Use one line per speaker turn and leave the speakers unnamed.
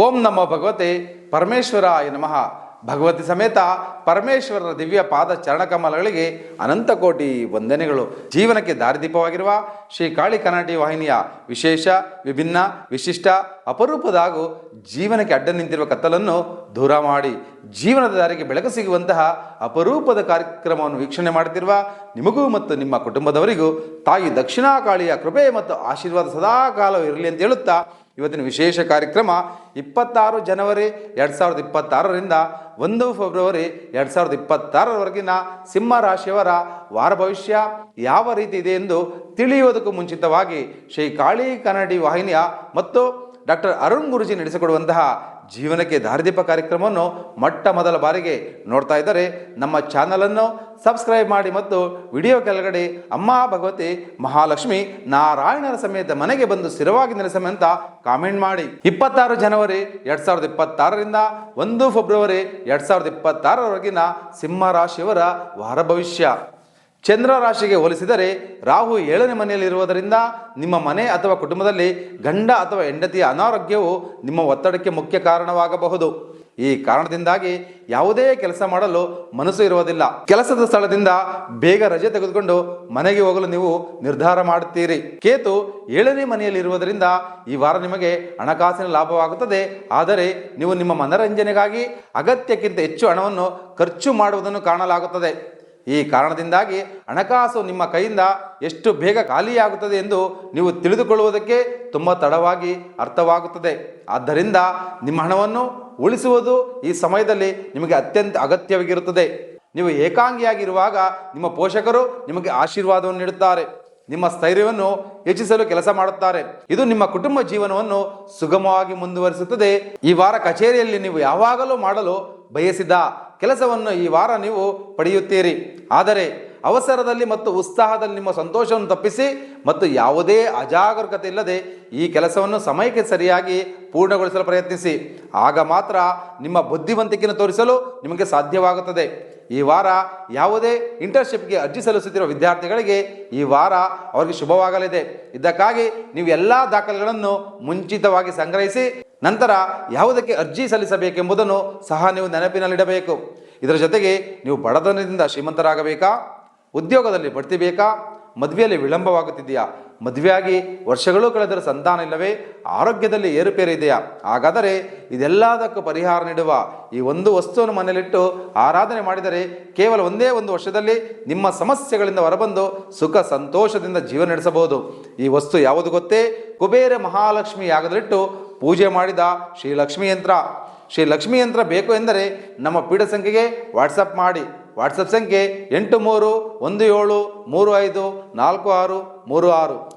ಓಂ ನಮೋ ಭಗವತೆ ಪರಮೇಶ್ವರಾಯ ನಮಃ. ಭಗವತಿ ಸಮೇತ ಪರಮೇಶ್ವರರ ದಿವ್ಯ ಪಾದ ಚರಣಕಮಲಗಳಿಗೆ ಅನಂತ ಕೋಟಿ ವಂದನೆಗಳು. ಜೀವನಕ್ಕೆ ದಾರಿದೀಪವಾಗಿರುವ ಶ್ರೀ ಕಾಳಿ ಕನ್ನಡಿ ವಾಹಿನಿಯ ವಿಶೇಷ, ವಿಭಿನ್ನ, ವಿಶಿಷ್ಟ, ಅಪರೂಪದ ಹಾಗೂ ಜೀವನಕ್ಕೆ ಅಡ್ಡ ನಿಂತಿರುವ ಕತ್ತಲನ್ನು ದೂರ ಮಾಡಿ ಜೀವನದ ದಾರಿಗೆ ಬೆಳಕು ಸಿಗುವಂತಹ ಅಪರೂಪದ ಕಾರ್ಯಕ್ರಮವನ್ನು ವೀಕ್ಷಣೆ ಮಾಡುತ್ತಿರುವ ನಿಮಗೂ ಮತ್ತು ನಿಮ್ಮ ಕುಟುಂಬದವರಿಗೂ ತಾಯಿ ದಕ್ಷಿಣಾ ಕಾಳಿಯ ಕೃಪೆ ಮತ್ತು ಆಶೀರ್ವಾದ ಸದಾಕಾಲ ಇರಲಿ ಅಂತ ಹೇಳುತ್ತಾ, ಇವತ್ತಿನ ವಿಶೇಷ ಕಾರ್ಯಕ್ರಮ 26 ಜನವರಿ 2026ರಿಂದ 1 ಫೆಬ್ರವರಿ 2026ರವರೆಗಿನ ಸಿಂಹ ರಾಶಿಯವರ ವಾರ ಭವಿಷ್ಯ ಯಾವ ರೀತಿ ಇದೆ ಎಂದು ತಿಳಿಯುವುದಕ್ಕೂ ಮುಂಚಿತವಾಗಿ ಶ್ರೀ ಕಾಳಿ ಕನ್ನಡಿ ವಾಹಿನಿಯ ಮತ್ತು ಡಾಕ್ಟರ್ ಅರುಣ್ ಗುರುಜಿ ನಡೆಸಿಕೊಡುವಂತಹ ಜೀವನಕ್ಕೆ ದಾರಿದೀಪ ಕಾರ್ಯಕ್ರಮವನ್ನು ಮೊಟ್ಟ ಮೊದಲ ಬಾರಿಗೆ ನೋಡ್ತಾ ಇದ್ದರೆ ನಮ್ಮ ಚಾನಲನ್ನು ಸಬ್ಸ್ಕ್ರೈಬ್ ಮಾಡಿ ಮತ್ತು ವಿಡಿಯೋ ಕೆಳಗಡೆ ಅಮ್ಮ ಭಗವತಿ ಮಹಾಲಕ್ಷ್ಮಿ ನಾರಾಯಣರ ಸಮೇತ ಮನೆಗೆ ಬಂದು ಸ್ಥಿರವಾಗಿ ನೆಲೆಸಮೆ ಅಂತ ಕಾಮೆಂಟ್ ಮಾಡಿ. 26 ಜನವರಿ 2026ರಿಂದ 1 ಫೆಬ್ರವರಿ 2026ರವರೆಗಿನ ಸಿಂಹ ರಾಶಿಯವರ ವಾರ ಭವಿಷ್ಯ. ಚಂದ್ರ ರಾಶಿಗೆ ಹೋಲಿಸಿದರೆ ರಾಹು 7ನೇ ಮನೆಯಲ್ಲಿರುವುದರಿಂದ ನಿಮ್ಮ ಮನೆ ಅಥವಾ ಕುಟುಂಬದಲ್ಲಿ ಗಂಡ ಅಥವಾ ಹೆಂಡತಿಯ ಅನಾರೋಗ್ಯವು ನಿಮ್ಮ ಒತ್ತಡಕ್ಕೆ ಮುಖ್ಯ ಕಾರಣವಾಗಬಹುದು. ಈ ಕಾರಣದಿಂದಾಗಿ ಯಾವುದೇ ಕೆಲಸ ಮಾಡಲು ಮನಸ್ಸು ಇರುವುದಿಲ್ಲ. ಕೆಲಸದ ಸ್ಥಳದಿಂದ ಬೇಗ ರಜೆ ತೆಗೆದುಕೊಂಡು ಮನೆಗೆ ಹೋಗಲು ನೀವು ನಿರ್ಧಾರ ಮಾಡುತ್ತೀರಿ. ಕೇತು 7ನೇ ಮನೆಯಲ್ಲಿರುವುದರಿಂದ ಈ ವಾರ ನಿಮಗೆ ಹಣಕಾಸಿನ ಲಾಭವಾಗುತ್ತದೆ. ಆದರೆ ನೀವು ನಿಮ್ಮ ಮನರಂಜನೆಗಾಗಿ ಅಗತ್ಯಕ್ಕಿಂತ ಹೆಚ್ಚು ಹಣವನ್ನು ಖರ್ಚು ಮಾಡುವುದನ್ನು ಕಾಣಲಾಗುತ್ತದೆ. ಈ ಕಾರಣದಿಂದಾಗಿ ಹಣಕಾಸು ನಿಮ್ಮ ಕೈಯಿಂದ ಎಷ್ಟು ಬೇಗ ಖಾಲಿಯಾಗುತ್ತದೆ ಎಂದು ನೀವು ತಿಳಿದುಕೊಳ್ಳುವುದಕ್ಕೆ ತುಂಬ ತಡವಾಗಿ ಅರ್ಥವಾಗುತ್ತದೆ. ಆದ್ದರಿಂದ ನಿಮ್ಮ ಹಣವನ್ನು ಉಳಿಸುವುದು ಈ ಸಮಯದಲ್ಲಿ ನಿಮಗೆ ಅತ್ಯಂತ ಅಗತ್ಯವಾಗಿರುತ್ತದೆ. ನೀವು ಏಕಾಂಗಿಯಾಗಿರುವಾಗ ನಿಮ್ಮ ಪೋಷಕರು ನಿಮಗೆ ಆಶೀರ್ವಾದವನ್ನು ನೀಡುತ್ತಾರೆ, ನಿಮ್ಮ ಸ್ಥೈರ್ಯವನ್ನು ಹೆಚ್ಚಿಸಲು ಕೆಲಸ ಮಾಡುತ್ತಾರೆ. ಇದು ನಿಮ್ಮ ಕುಟುಂಬ ಜೀವನವನ್ನು ಸುಗಮವಾಗಿ ಮುಂದುವರಿಸುತ್ತದೆ. ಈ ವಾರ ಕಚೇರಿಯಲ್ಲಿ ನೀವು ಯಾವಾಗಲೂ ಮಾಡಲು ಬಯಸಿದ ಕೆಲಸವನ್ನು ಈ ವಾರ ನೀವು ಪಡೆಯುತ್ತೀರಿ. ಆದರೆ ಅವಸರದಲ್ಲಿ ಮತ್ತು ಉತ್ಸಾಹದಲ್ಲಿ ನಿಮ್ಮ ಸಂತೋಷವನ್ನು ತಪ್ಪಿಸಿ ಮತ್ತು ಯಾವುದೇ ಅಜಾಗರೂಕತೆ ಇಲ್ಲದೆ ಈ ಕೆಲಸವನ್ನು ಸಮಯಕ್ಕೆ ಸರಿಯಾಗಿ ಪೂರ್ಣಗೊಳಿಸಲು ಪ್ರಯತ್ನಿಸಿ. ಆಗ ಮಾತ್ರ ನಿಮ್ಮ ಬುದ್ಧಿವಂತಿಕೆಯನ್ನು ತೋರಿಸಲು ನಿಮಗೆ ಸಾಧ್ಯವಾಗುತ್ತದೆ. ಈ ವಾರ ಯಾವುದೇ ಇಂಟರ್ನ್ಶಿಪ್ಗೆ ಅರ್ಜಿ ಸಲ್ಲಿಸುತ್ತಿರುವ ವಿದ್ಯಾರ್ಥಿಗಳಿಗೆ ಈ ವಾರ ಅವರಿಗೆ ಶುಭವಾಗಲಿದೆ. ಇದಕ್ಕಾಗಿ ನೀವು ಎಲ್ಲ ದಾಖಲೆಗಳನ್ನು ಮುಂಚಿತವಾಗಿ ಸಂಗ್ರಹಿಸಿ ನಂತರ ಯಾವುದಕ್ಕೆ ಅರ್ಜಿ ಸಲ್ಲಿಸಬೇಕೆಂಬುದನ್ನು ಸಹ ನೀವು ನೆನಪಿನಲ್ಲಿಡಬೇಕು. ಇದರ ಜೊತೆಗೆ ನೀವು ಬಡತನದಿಂದ ಶ್ರೀಮಂತರಾಗಬೇಕಾ, ಉದ್ಯೋಗದಲ್ಲಿ ಬಡ್ತಿ ಬೇಕಾ, ಮದುವೆಯಲ್ಲಿ ವಿಳಂಬವಾಗುತ್ತಿದೆಯಾ, ಮದುವೆಯಾಗಿ ವರ್ಷಗಳು ಕಳೆದರೂ ಸಂತಾನ ಇಲ್ಲವೇ, ಆರೋಗ್ಯದಲ್ಲಿ ಏರುಪೇರು ಇದೆಯಾ? ಹಾಗಾದರೆ ಇದೆಲ್ಲದಕ್ಕೂ ಪರಿಹಾರ ನೀಡುವ ಈ ಒಂದು ವಸ್ತುವನ್ನು ಮನೆಯಲ್ಲಿಟ್ಟು ಆರಾಧನೆ ಮಾಡಿದರೆ ಕೇವಲ ಒಂದೇ ಒಂದು ವರ್ಷದಲ್ಲಿ ನಿಮ್ಮ ಸಮಸ್ಯೆಗಳಿಂದ ಹೊರಬಂದು ಸುಖ ಸಂತೋಷದಿಂದ ಜೀವನ ನಡೆಸಬಹುದು. ಈ ವಸ್ತು ಯಾವುದು ಗೊತ್ತೇ? ಕುಬೇರ ಮಹಾಲಕ್ಷ್ಮಿ ಯಾಗದಲ್ಲಿಟ್ಟು ಪೂಜೆ ಮಾಡಿದ ಶ್ರೀ ಲಕ್ಷ್ಮೀ ಯಂತ್ರ. ಶ್ರೀ ಲಕ್ಷ್ಮೀ ಯಂತ್ರ ಬೇಕು ಎಂದರೆ ನಮ್ಮ ಪೀಠ ಸಂಖ್ಯೆಗೆ ವಾಟ್ಸಪ್ ಮಾಡಿ. ವಾಟ್ಸಪ್ ಸಂಖ್ಯೆ 8317354636.